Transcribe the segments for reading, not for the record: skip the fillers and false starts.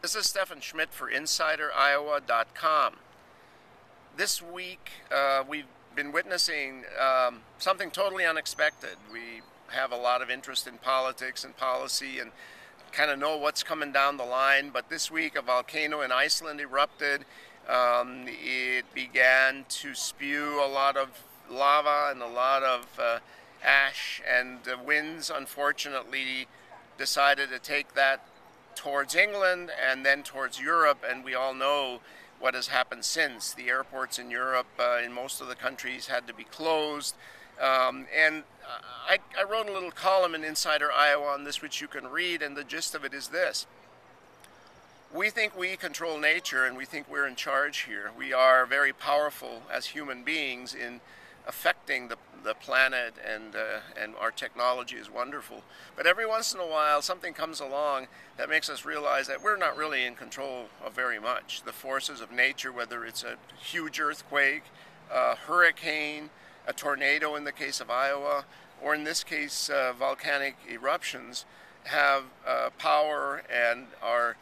This is Stefan Schmidt for InsiderIowa.com. This week we've been witnessing something totally unexpected. We have a lot of interest in politics and policy and kind of know what's coming down the line, but this week a volcano in Iceland erupted. It began to spew a lot of lava and a lot of ash, and the winds unfortunately decided to take that towards England and then towards Europe, and we all know what has happened since. The airports in Europe, in most of the countries, had to be closed. And I wrote a little column in Insider Iowa on this, which you can read, and the gist of it is this. We think we control nature, and we think we're in charge here. We are very powerful as human beings in affecting the planet, and our technology is wonderful. But every once in a while something comes along that makes us realize that we're not really in control of very much. The forces of nature, whether it's a huge earthquake, a hurricane, a tornado in the case of Iowa, or in this case volcanic eruptions, have power and are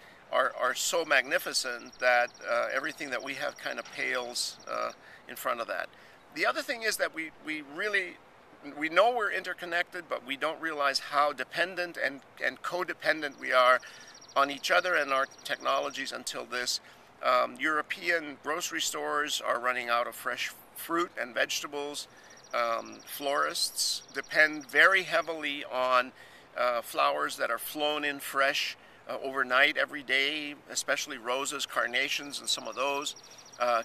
so magnificent that everything that we have kind of pales in front of that. The other thing is that we know we're interconnected, but we don't realize how dependent and codependent we are on each other and our technologies until this. European grocery stores are running out of fresh fruit and vegetables. Florists depend very heavily on flowers that are flown in fresh overnight every day, especially roses, carnations, and some of those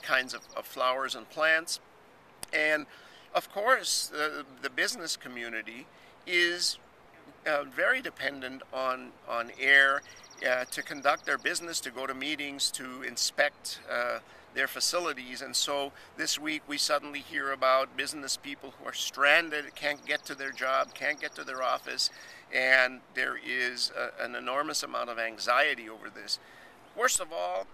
kinds of flowers and plants. And of course, the business community is very dependent on air to conduct their business, to go to meetings, to inspect their facilities. And so this week we suddenly hear about business people who are stranded, can't get to their job, can't get to their office, and there is an enormous amount of anxiety over this. Worst of all,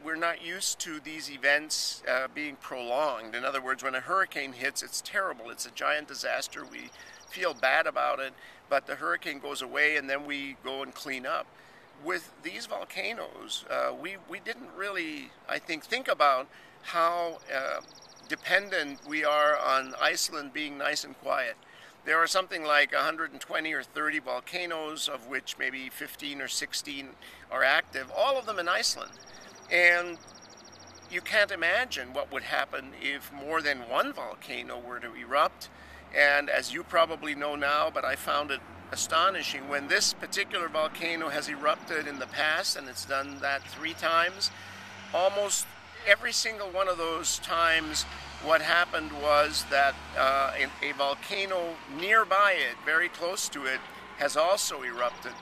we're not used to these events being prolonged. In other words, when a hurricane hits, it's terrible. It's a giant disaster. We feel bad about it, but the hurricane goes away and then we go and clean up. With these volcanoes, we didn't really, I think about how dependent we are on Iceland being nice and quiet. There are something like 120 or 30 volcanoes, of which maybe 15 or 16 are active, all of them in Iceland. And you can't imagine what would happen if more than one volcano were to erupt. And as you probably know now, but I found it astonishing, when this particular volcano has erupted in the past, and it's done that 3 times, almost every single one of those times what happened was that a volcano nearby it, very close to it, has also erupted.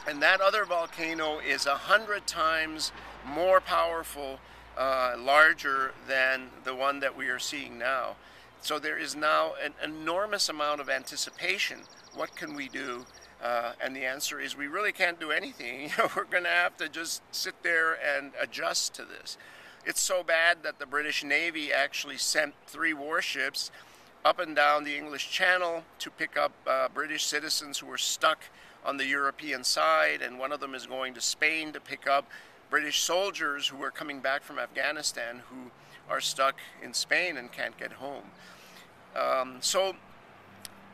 And that other volcano is 100 times more powerful, larger than the one that we are seeing now. So there is now an enormous amount of anticipation. What can we do? And the answer is we really can't do anything. We're going to have to just sit there and adjust to this. It's so bad that the British Navy actually sent 3 warships up and down the English Channel to pick up British citizens who were stuck on the European side, and one of them is going to Spain to pick up British soldiers who are coming back from Afghanistan who are stuck in Spain and can't get home. So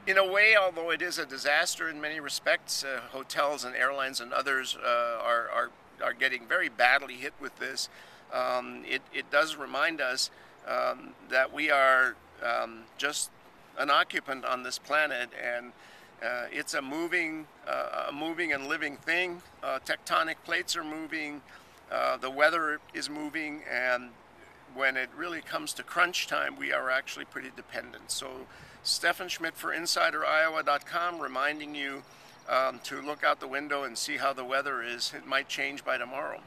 in a way, although it is a disaster in many respects, hotels and airlines and others are getting very badly hit with this. It does remind us that we are just an occupant on this planet, and it's a moving and living thing. Tectonic plates are moving, the weather is moving, and when it really comes to crunch time, we are actually pretty dependent. So Stefan Schmidt for InsiderIowa.com reminding you to look out the window and see how the weather is. It might change by tomorrow.